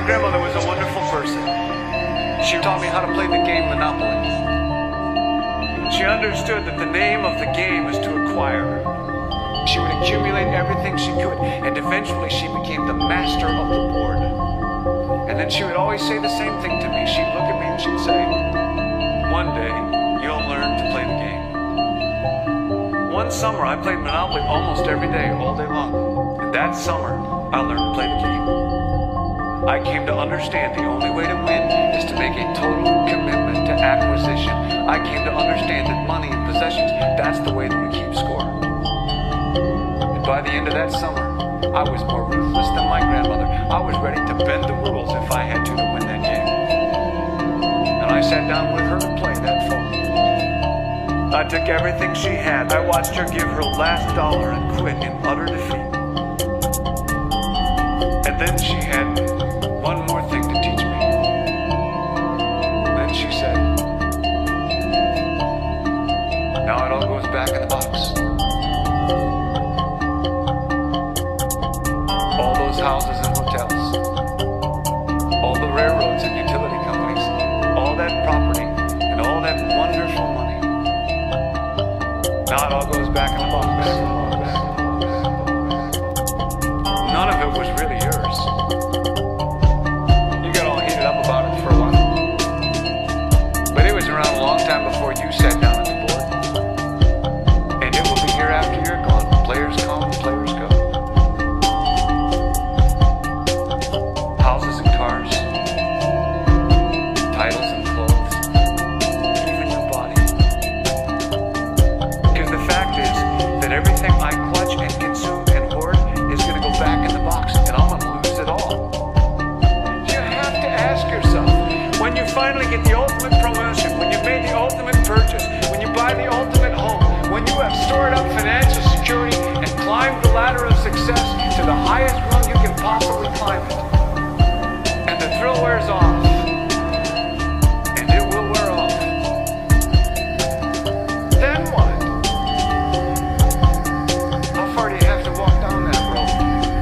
My grandmother was a wonderful person. She taught me how to play the game Monopoly. She understood that the name of the game is to acquire. She would accumulate everything she could, and eventually she became the master of the board. And then she would always say the same thing to me. She'd look at me and she'd say, "One day, you'll learn to play the game." One summer, I played Monopoly almost every day, all day long. And that summer, I learned to play the game. I came to understand the only way to win is to make a total commitment to acquisition. I came to understand that money and possessions, that's the way that you keep score. And by the end of that summer, I was more ruthless than my grandmother. I was ready to bend the rules if I had to win that game. And I sat down with her to play that fall. I took everything she had. I watched her give her last dollar and quit in utter defeat. And then she had one more thing to teach me. Then she said, "Now it all goes back in the box." All those houses and hotels, all the railroads and utility companies, all that property and all that wonderful money. Now it all goes back in the box. None of it was really yours. You got all heated up about it for a while. But it was around a long time before you sat down at the board. And it will be here after you're gone. Players come, players go. Houses and cars, titles and clothes, even your body. Because the fact is that everything I clutch and consume and hoard is going to go back in the box, and I'm going to lose it all. You have to ask yourself, when you finally get the ultimate promotion, when you've made the ultimate purchase, when you buy the ultimate home, when you have stored up financial security and climbed the ladder of success to the highest rung you can possibly climb it, and the thrill wears off, and it will wear off, then what? How far do you have to walk down that road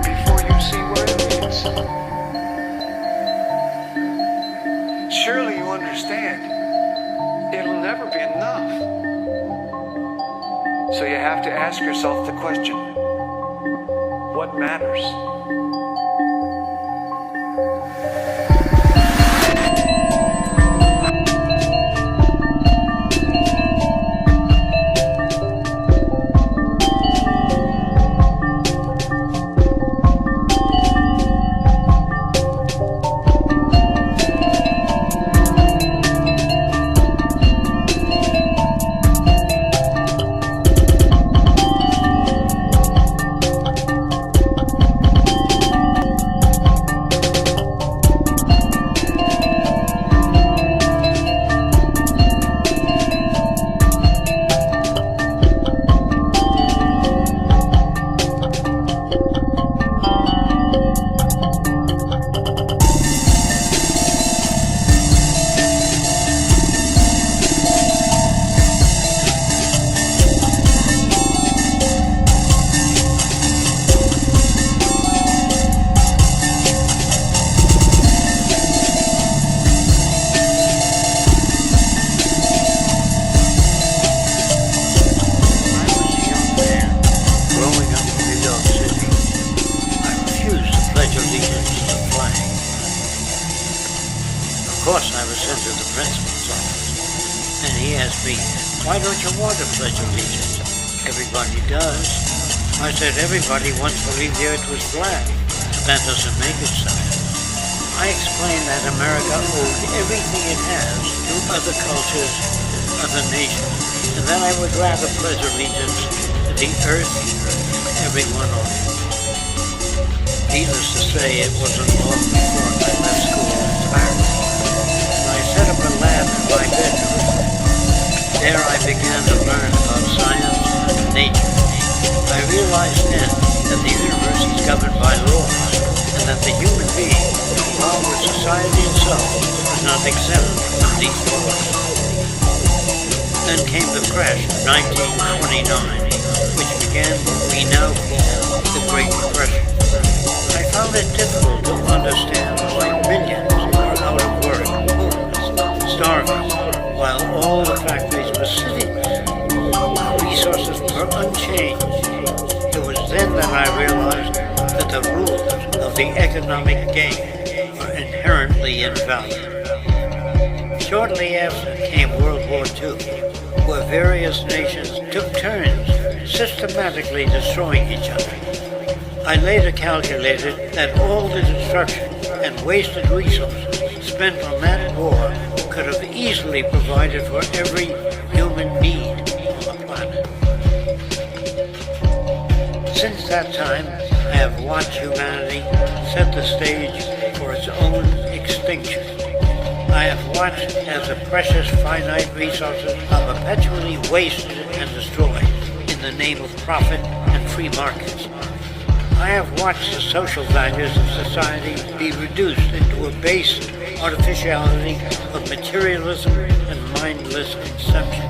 before you see where it leads? Surely you understand, it'll never be enough. So you have to ask yourself the question, what matters? Of course, I was sent to the principal's office, and he asked me, "Why don't you want to pledge allegiance?" "Everybody does." I said, "Everybody once believed the earth was flat, but that doesn't make it so." I explained that America owed everything it has to other cultures, other nations, and that I would rather pledge allegiance to the earth, everyone on it. Needless to say, it wasn't long before I left school in Paris. I set up a lab in my bedroom. There I began to learn about science and nature. I realized then that the universe is governed by laws, and that the human being, along with society itself, is not exempt from these laws. Then came the crash of 1929, which began what we now call the Great Depression. I found it difficult to understand why while all the factories were sitting there. Resources were unchanged. It was then that I realized that the rules of the economic game were inherently invalid. Shortly after came World War II, where various nations took turns systematically destroying each other. I later calculated that all the destruction and wasted resources spent on that war could have easily provided for every human need on the planet. Since that time, I have watched humanity set the stage for its own extinction. I have watched as the precious finite resources are perpetually wasted and destroyed in the name of profit and free markets. I have watched the social values of society be reduced into a base artificiality of materialism and mindless consumption.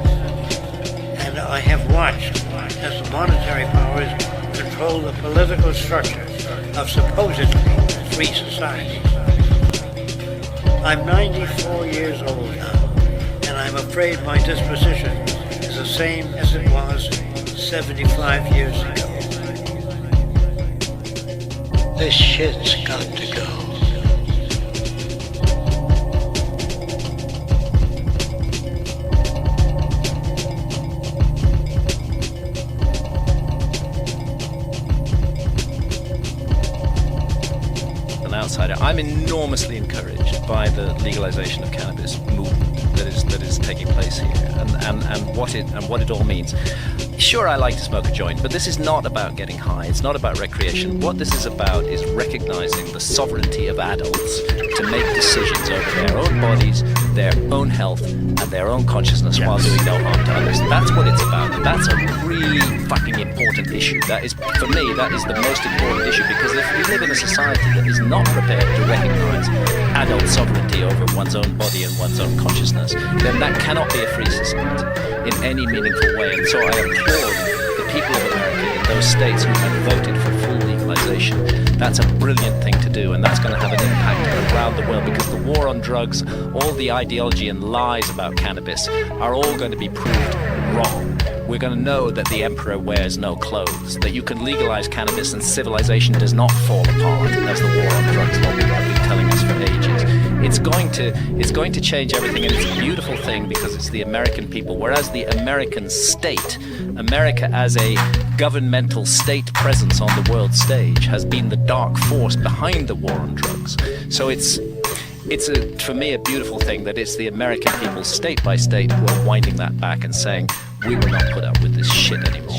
And I have watched as the monetary powers control the political structure of supposedly free societies. I'm 94 years old now, and I'm afraid my disposition is the same as it was 75 years ago. This shit's got to go. An outsider, I'm enormously encouraged by the legalization of cannabis movement that is taking place here, and what it all means. Sure, I like to smoke a joint, but this is not about getting high. It's not about recreation. What this is about is recognizing the sovereignty of adults to make decisions over their own bodies, their own health, and their own consciousness while doing no harm to others. That's what it's about. And that's a really fucking important issue. That is, for me, that is the most important issue, because if we live in a society that is not prepared to recognize adult sovereignty over one's own body and one's own consciousness, then that cannot be a free society in any meaningful way. And so I applaud the people of America in those states who have voted for full legalization. That's a brilliant thing to do, and that's going to have an impact around the world, because the war on drugs, all the ideology and lies about cannabis are all going to be proved wrong. We're going to know that the emperor wears no clothes, that you can legalize cannabis and civilization does not fall apart, as the war on drugs lobby have been telling us for ages. It's going to change everything, and it's a beautiful thing because it's the American people, whereas the American state, America as a governmental state presence on the world stage, has been the dark force behind the war on drugs. So it's for me a beautiful thing that it's the American people, state by state, who are winding that back and saying, we will not put up with this shit anymore.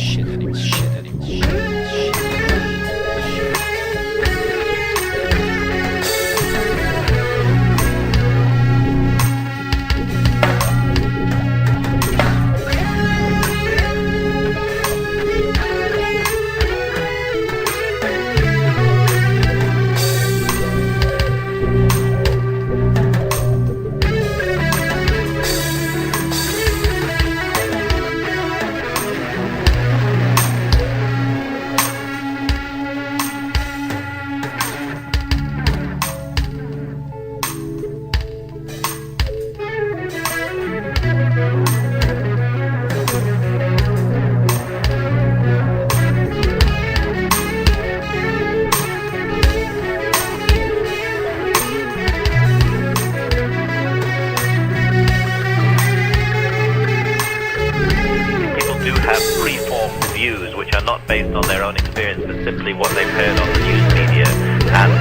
Based on their own experience, but simply what they've heard on the news media,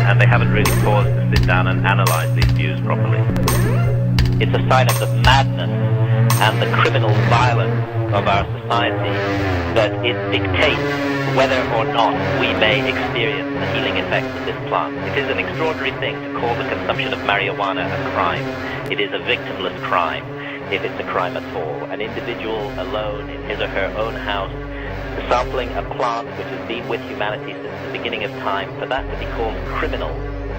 and they haven't really paused to sit down and analyze these views properly. It's a sign of the madness and the criminal violence of our society that it dictates whether or not we may experience the healing effects of this plant. It is an extraordinary thing to call the consumption of marijuana a crime. It is a victimless crime, if it's a crime at all. An individual alone in his or her own house sampling a plant which has been with humanity since the beginning of time, for that to be called criminal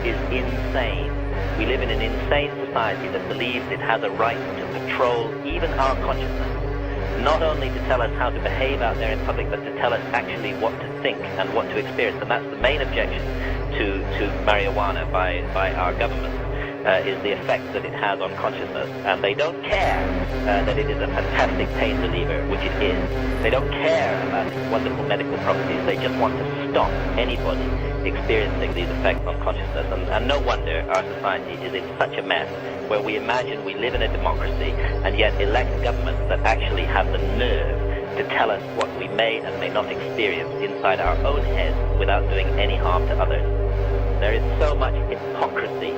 is insane. We live in an insane society that believes it has a right to control even our consciousness, not only to tell us how to behave out there in public, but to tell us actually what to think and what to experience. And that's the main objection to marijuana by our government. is the effect that it has on consciousness. And they don't care that it is a fantastic pain reliever, which it is. They don't care about its wonderful medical properties. They just want to stop anybody experiencing these effects on consciousness. And no wonder our society is in such a mess, where we imagine we live in a democracy and yet elect governments that actually have the nerve to tell us what we may and may not experience inside our own heads without doing any harm to others. There is so much hypocrisy,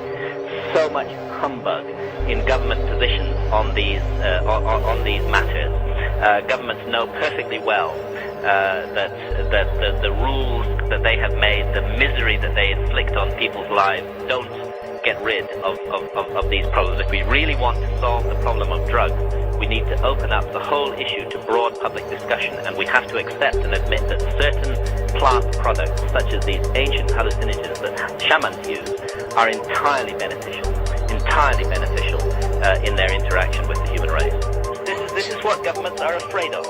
so much humbug in government positions on these matters. Governments know perfectly well that the rules that they have made, the misery that they inflict on people's lives, don't get rid of these problems. If we really want to solve the problem of drugs, we need to open up the whole issue to broad public discussion, and we have to accept and admit that certain plant products, such as these ancient hallucinogens that shamans use, are entirely beneficial in their interaction with the human race. This is what governments are afraid of.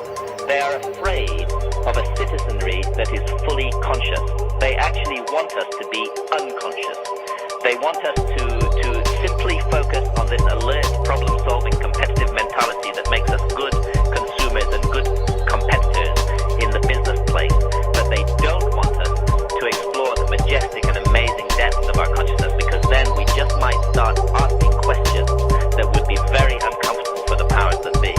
They are afraid of a citizenry that is fully conscious. They actually want us to be unconscious. They want us to simply focus on this alert, problem-solving, competitive mentality that makes us good consumers and good competitors in the business place. But they don't want us to explore the majestic and amazing depths of our consciousness, because then we just might start asking questions that would be very uncomfortable for the powers that be.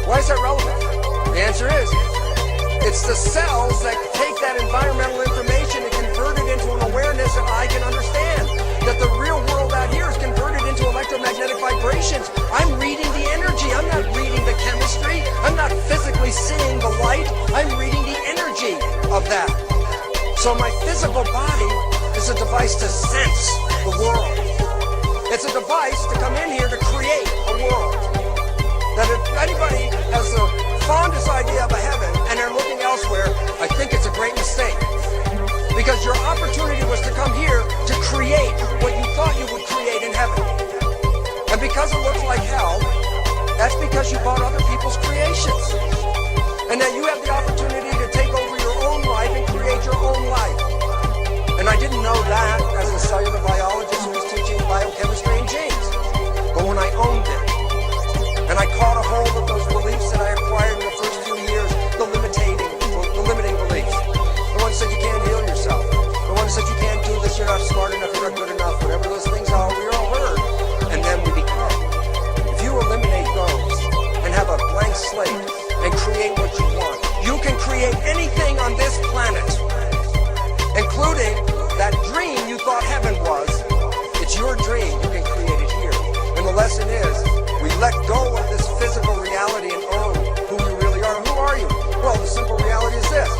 Why is that relevant? The answer is, it's the cells that take that environmental of that. So my physical body is a device to sense the world. It's a device to come in here to create a world. That if anybody has the fondest idea of a heaven and they're looking elsewhere, I think it's a great mistake. Because your opportunity was to come here to create what you thought you would create in heaven. And because it looks like hell, that's because you bought other people's creations. And that you have the opportunity to take over your own life and create your own life. And I didn't know that as a cellular biologist who was teaching biochemistry and genes. But when I owned it, and I caught a hold of those beliefs that I acquired in the first few years, the limiting beliefs. The one said you can't heal yourself. The one said you can't do this, you're not smart enough, you're not good enough, whatever those things are, we all heard. And then we become. If you eliminate those and have a blank slate and create what you want, you can create anything on this planet, including that dream you thought heaven was. It's your dream, you can create it here. And the lesson is, we let go of this physical reality and own who you really are. Who are you? Well, the simple reality is this.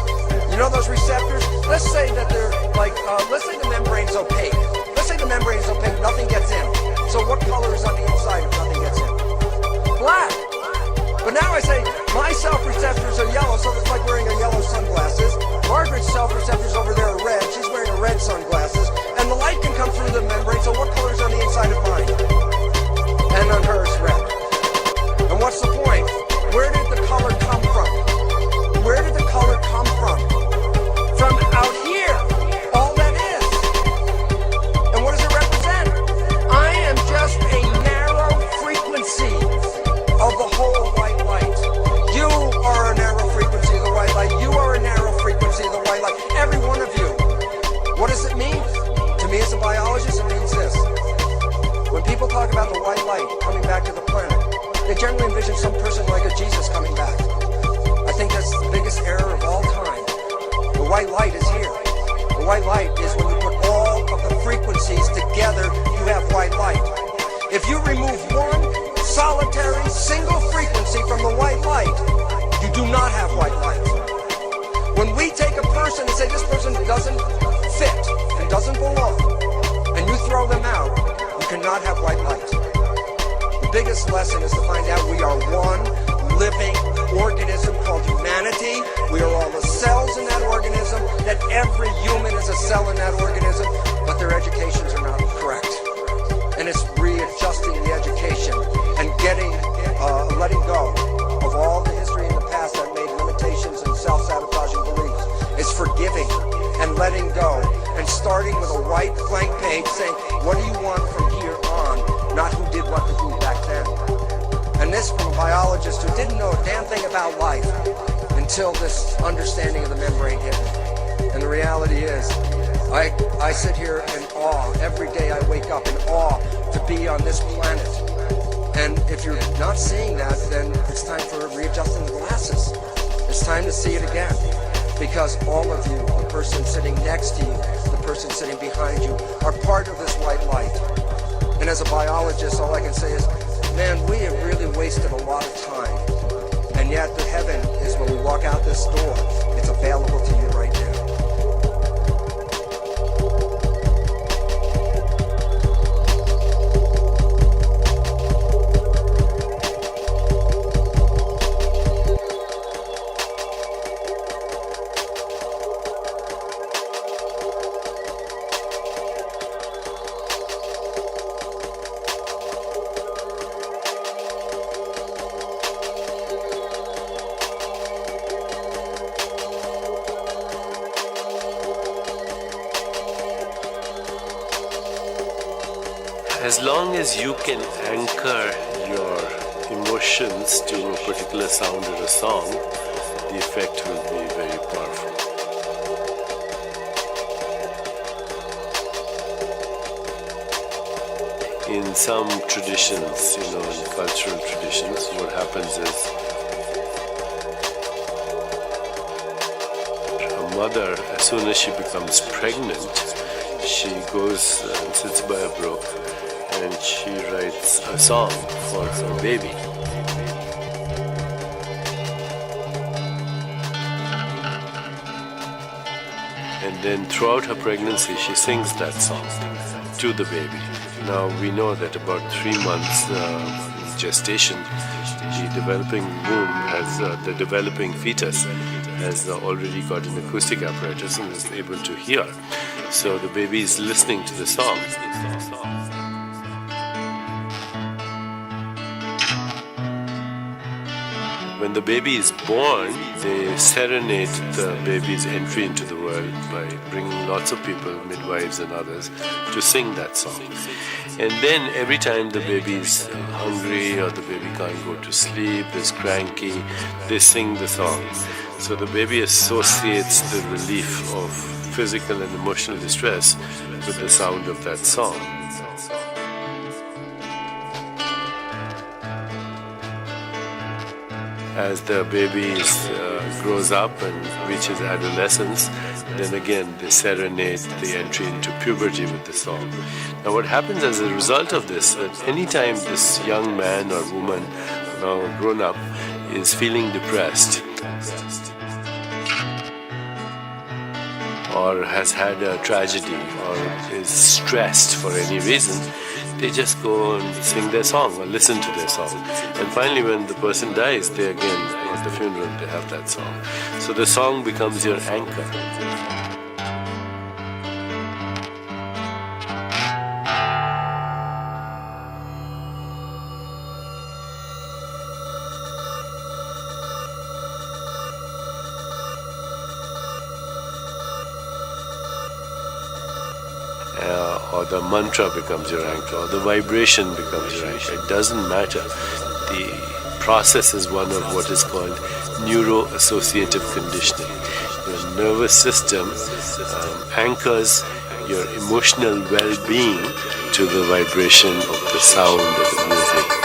You know those receptors? Let's say that they're like, let's say the membrane's opaque. Let's say the membrane's opaque, nothing gets in. So what color is on the inside if nothing gets in? Black. But now I say, my self-receptors are yellow, so it's like wearing a yellow sunglasses. Margaret's self-receptors over there are red. She's wearing a red sunglasses. And the light can come through the membrane, so what color is on the inside of mine? And on hers, red. And what's the point? Where did the color come from? Where did the color come from? From out here. All that is. And what does it represent? I am just a narrow frequency of the whole white light. You are a narrow frequency of the white light. You are a narrow frequency of the white light. Every one of you. What does it mean? To me as a biologist, it means this. When people talk about the white light coming back to the planet, they generally envision some person like a Jesus coming back. I think that's the biggest error of all time. The white light is here. The white light is when you put all of the frequencies together, you have white light. If you remove one solitary single frequency from the white light, you do not have white light. When we take a person and say this person doesn't fit and doesn't belong, and you throw them out, you cannot have white light. The biggest lesson is to find out we are one living organism called humanity. We are all the cells in that organism, that every human is a cell in that organism, but their educations are not correct. And it's readjusting the education and letting go of all the history in the past that made limitations and self-sabotaging beliefs. It's forgiving and letting go and starting with a white blank page saying, what do you want from here on? Not who did what to who back then. And this from a biologist who didn't know a damn thing about life until this understanding of the membrane hit me. And the reality is, I sit here in awe. Every day I wake up in awe to be on this planet. And if you're not seeing that, then it's time for readjusting the glasses. It's time to see it again. Because all of you, the person sitting next to you, the person sitting behind you, are part of this white light. And as a biologist, all I can say is, man, we have really wasted a lot of time. And yet the heaven is when we walk out this door, it's available to you right now. As long as you can anchor your emotions to a particular sound or a song, the effect will be very powerful. In some traditions, in cultural traditions, what happens is a mother, as soon as she becomes pregnant, she goes and sits by a brook and she writes a song for her baby. And then throughout her pregnancy, she sings that song to the baby. Now we know that about 3 months gestation, the developing womb has, the developing fetus has already got an acoustic apparatus and is able to hear. So the baby is listening to the song. When the baby is born, they serenade the baby's entry into the world by bringing lots of people, midwives and others, to sing that song. And then every time the baby is hungry or the baby can't go to sleep, is cranky, they sing the song. So the baby associates the relief of physical and emotional distress with the sound of that song. As the baby grows up and reaches adolescence, then again they serenade the entry into puberty with the song. Now what happens as a result of this, that anytime this young man or woman, now grown up, is feeling depressed or has had a tragedy or is stressed for any reason, they just go and sing their song or listen to their song. And finally when the person dies, they again, at the funeral, they have that song. So the song becomes your anchor. Or the mantra becomes your anchor, or the vibration becomes your anchor. It doesn't matter. The process is one of what is called neuro-associative conditioning. Your nervous system anchors your emotional well-being to the vibration of the sound of the music.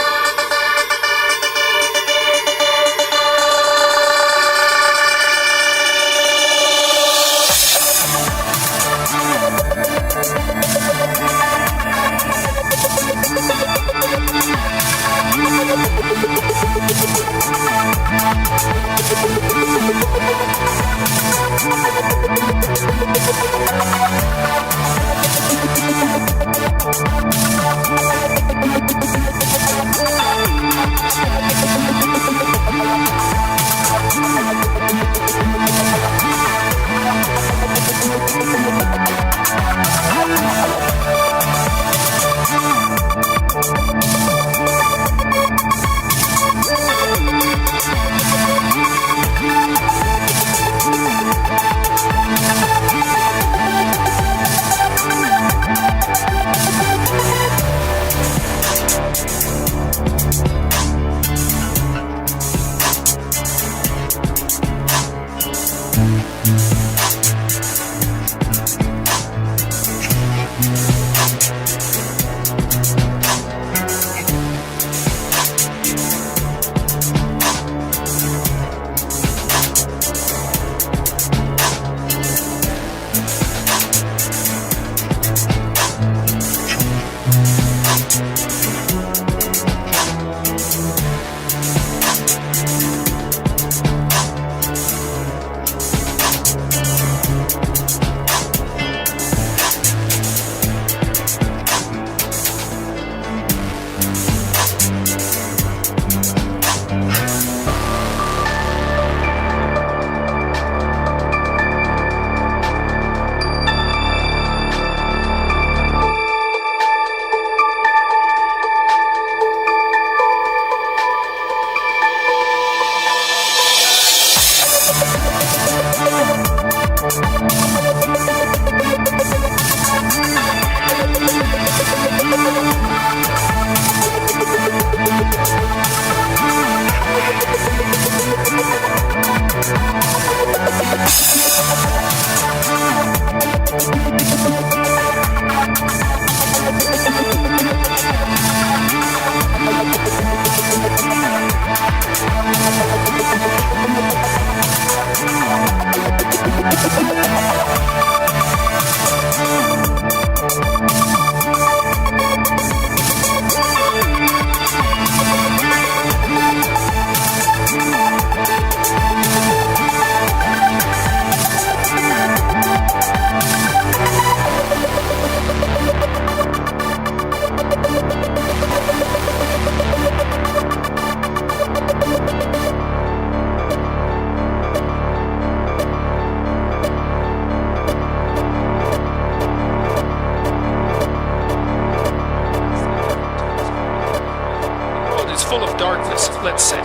let's say.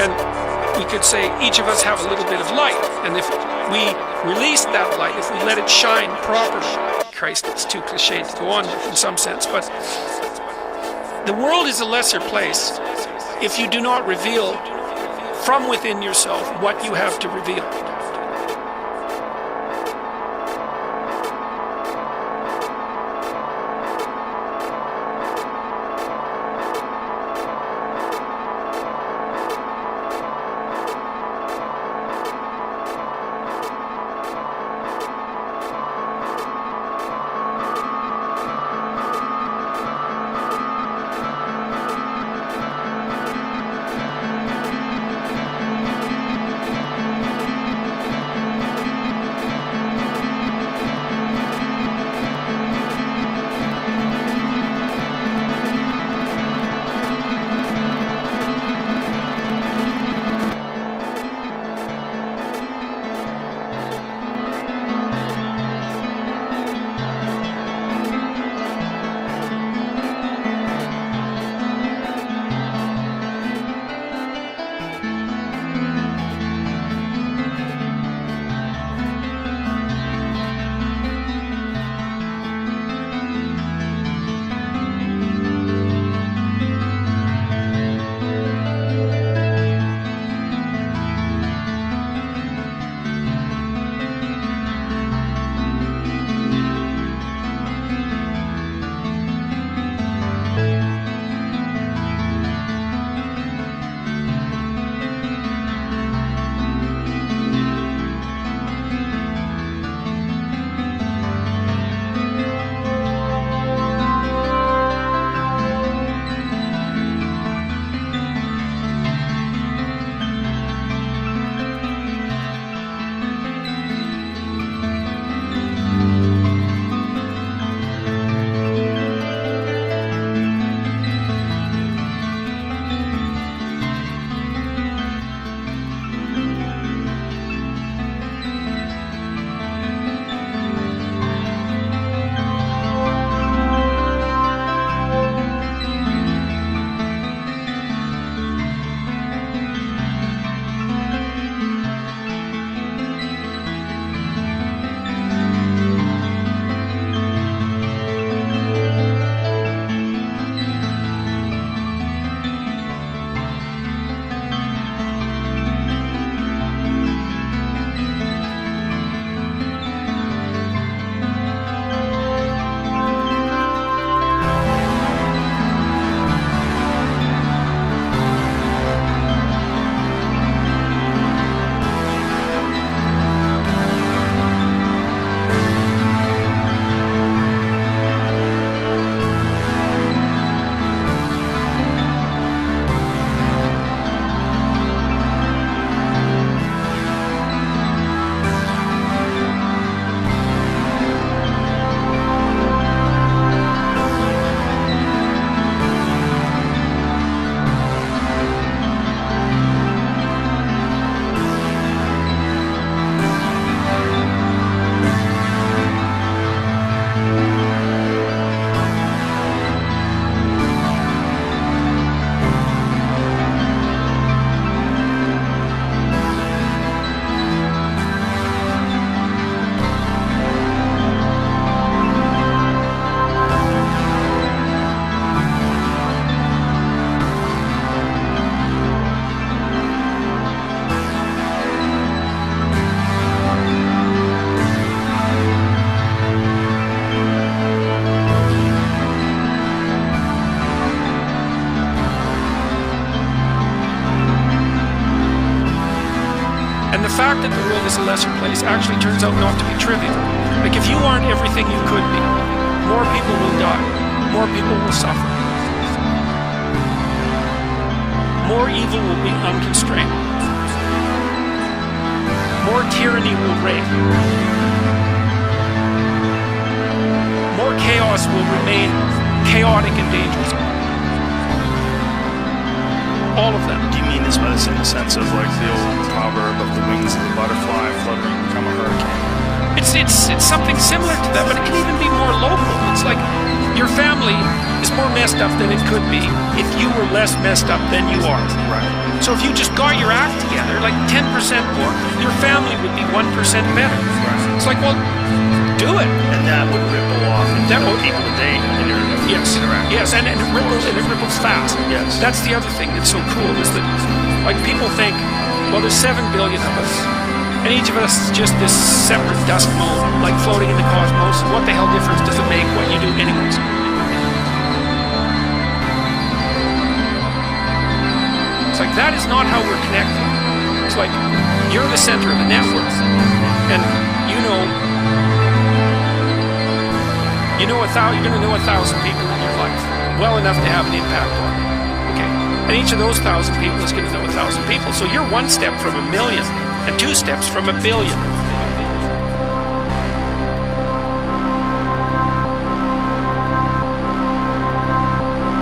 And we could say each of us have a little bit of light. And if we release that light, if we let it shine properly, Christ, it's too cliche to go on with in some sense, but the world is a lesser place if you do not reveal from within yourself what you have to reveal. fact that the world is a lesser place actually turns out not to be trivial. Like, if you aren't everything you could be, more people will die, more people will suffer, more evil will be unconstrained, more tyranny will reign, more chaos will remain chaotic and dangerous. All of them. Do you mean this medicine in the sense of like the old proverb of the wings of the butterfly fluttering from a hurricane? It's something similar to that, but it can even be more local. It's like your family is more messed up than it could be if you were less messed up than you are. Right. So if you just got your act together, like 10% more, your family would be 1% better. Right. It's like, well, do it. And that would ripple off into That would- people today in your Yes, interaction. yes, and it ripples fast. Yes. That's the other thing that's so cool is that, like, people think, well, there's 7 billion of us, and each of us is just this separate dust mote, like floating in the cosmos. What the hell difference does it make what you do anyways? It's like, that is not how we're connected. It's like, you're the center of the network, and you're going to know 1,000 people in your life, well enough to have an impact on them. Okay, and each of those 1,000 people is going to know 1,000 people. So you're one step from 1 million, and 2 steps from 1 billion.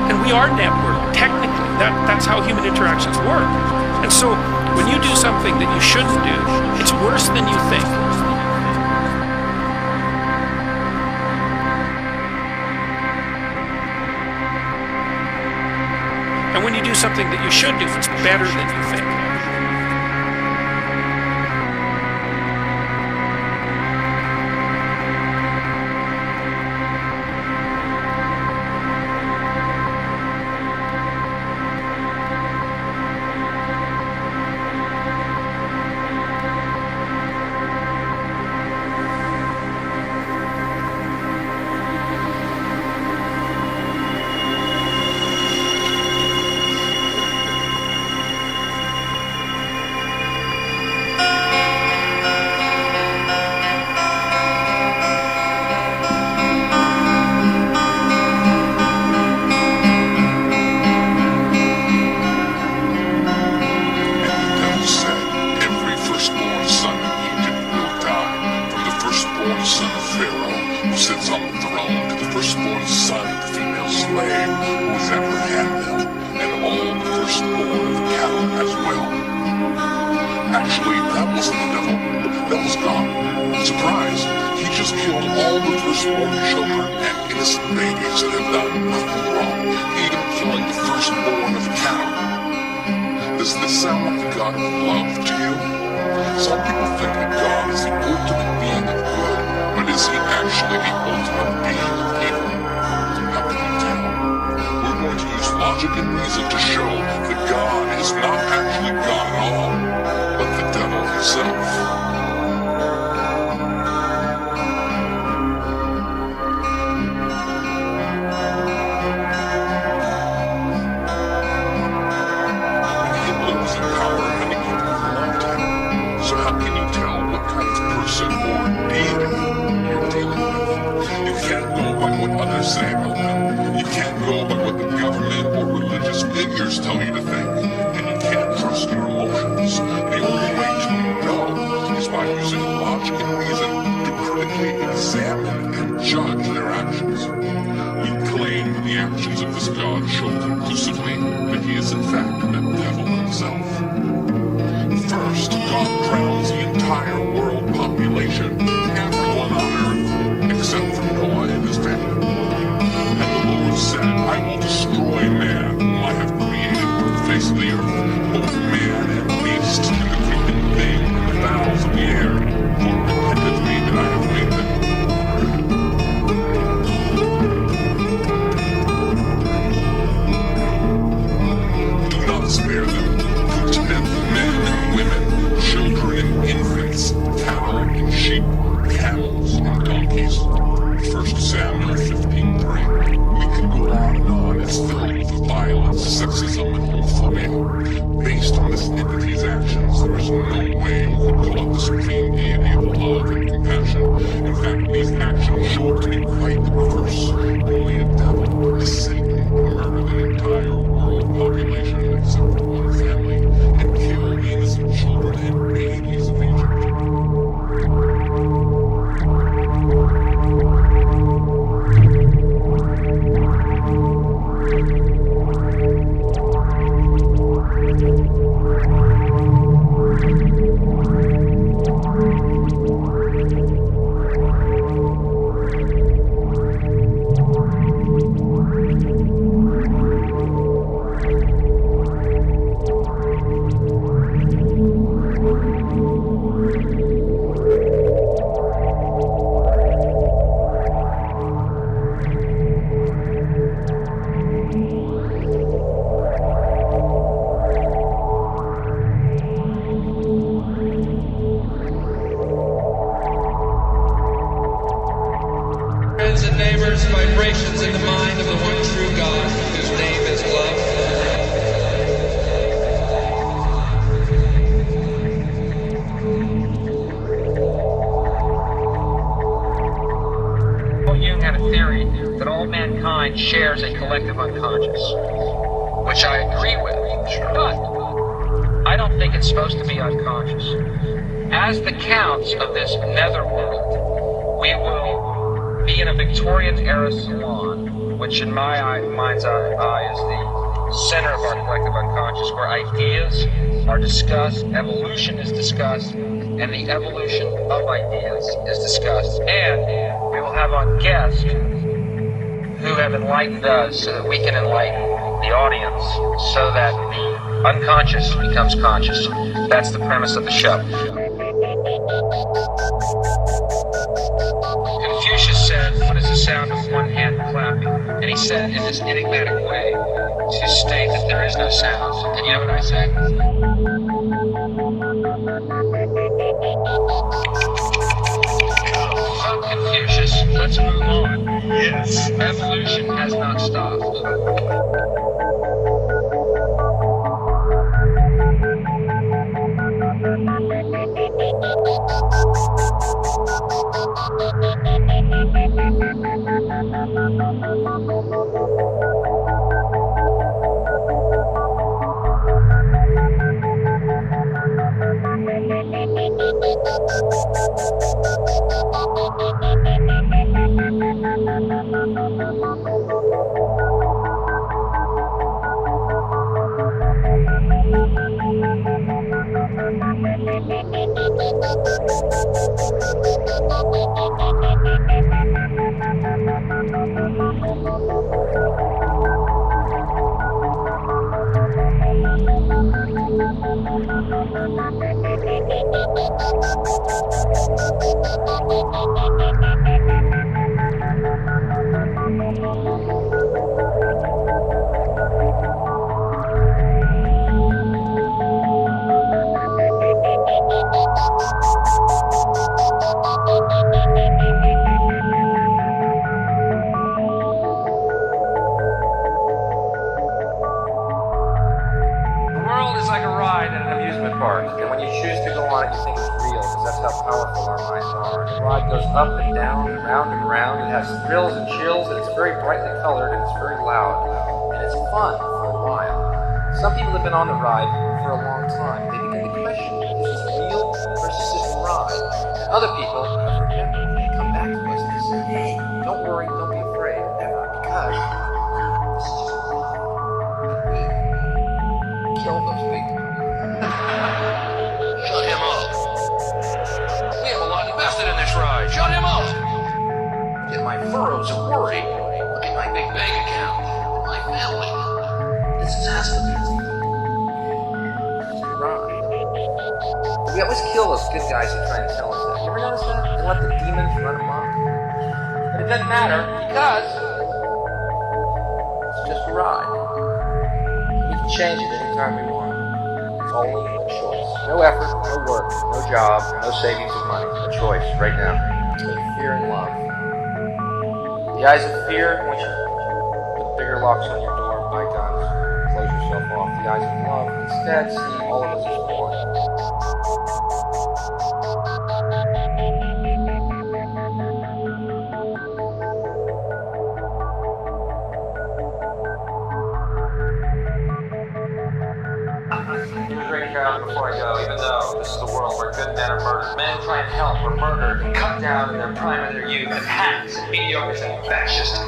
And we are networked, technically. That's how human interactions work. And so when you do something that you shouldn't do, it's worse than you think. And when you do something that you should do, it's better than you think. neighbors, vibrations in the mind of the one true God, whose name is love. Jung had a theory that all mankind shares a collective unconscious, which I agree with, but I don't think it's supposed to be unconscious. As the counts of this netherworld, we will be in a Victorian-era salon, which in my mind's eye is the center of our collective unconscious, where ideas are discussed, evolution is discussed, and the evolution of ideas is discussed. And we will have on guests who have enlightened us so that we can enlighten the audience, so that the unconscious becomes conscious. That's the premise of the show. Confucius said, "What is the sound of one hand clapping?" And he said in this enigmatic way to state that there is no sound. And you know what I say? Fuck Confucius, let's move on. Yes. Evolution has not stopped. Thrills and chills, and it's very brightly colored, and it's very loud, and it's fun for a while. Some people have been on the ride for a long time. They begin to question, is this real or is this just a ride? And other people have remembered. They come back to us and they say, hey, don't worry, don't be afraid, ever, because this is just a ride. We kill those people. Shut him up. We have a lot invested in this ride. Shut him up. Get my furrows of worry. Look at my big bank account. And my family. This has to be right. We always kill those good guys who try and tell us that. You ever notice that? And let the demons run amok. But it doesn't matter because it's just a ride. We can change it anytime we want. It's only a choice. No effort, no work, no job, no savings of money. A choice right now between fear and love. The eyes of fear, once you put bigger locks on your door, buy guns, close yourself off. The eyes of love, instead, see all of us as one. Here's Ray Crowd before I go, even though this is the world where good men are murdered. Men try and help are murdered and cut down in their prime of their youth, and hacks and mediocres and fascists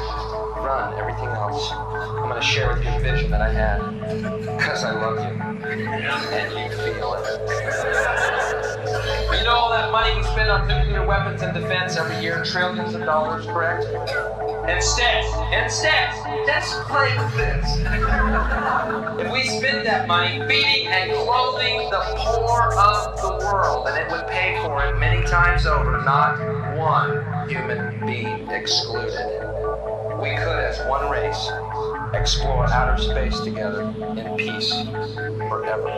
run everything else. I'm going to share with you a vision that I had, because I love you, and you feel it. You know all that money we spend on nuclear weapons and defense every year, trillions of dollars, correct? Instead, let's play with this. If we spend that money feeding and clothing the poor of the world, and it would pay for it many times over, not one human being excluded. We could, as one race, explore outer space together in peace forever.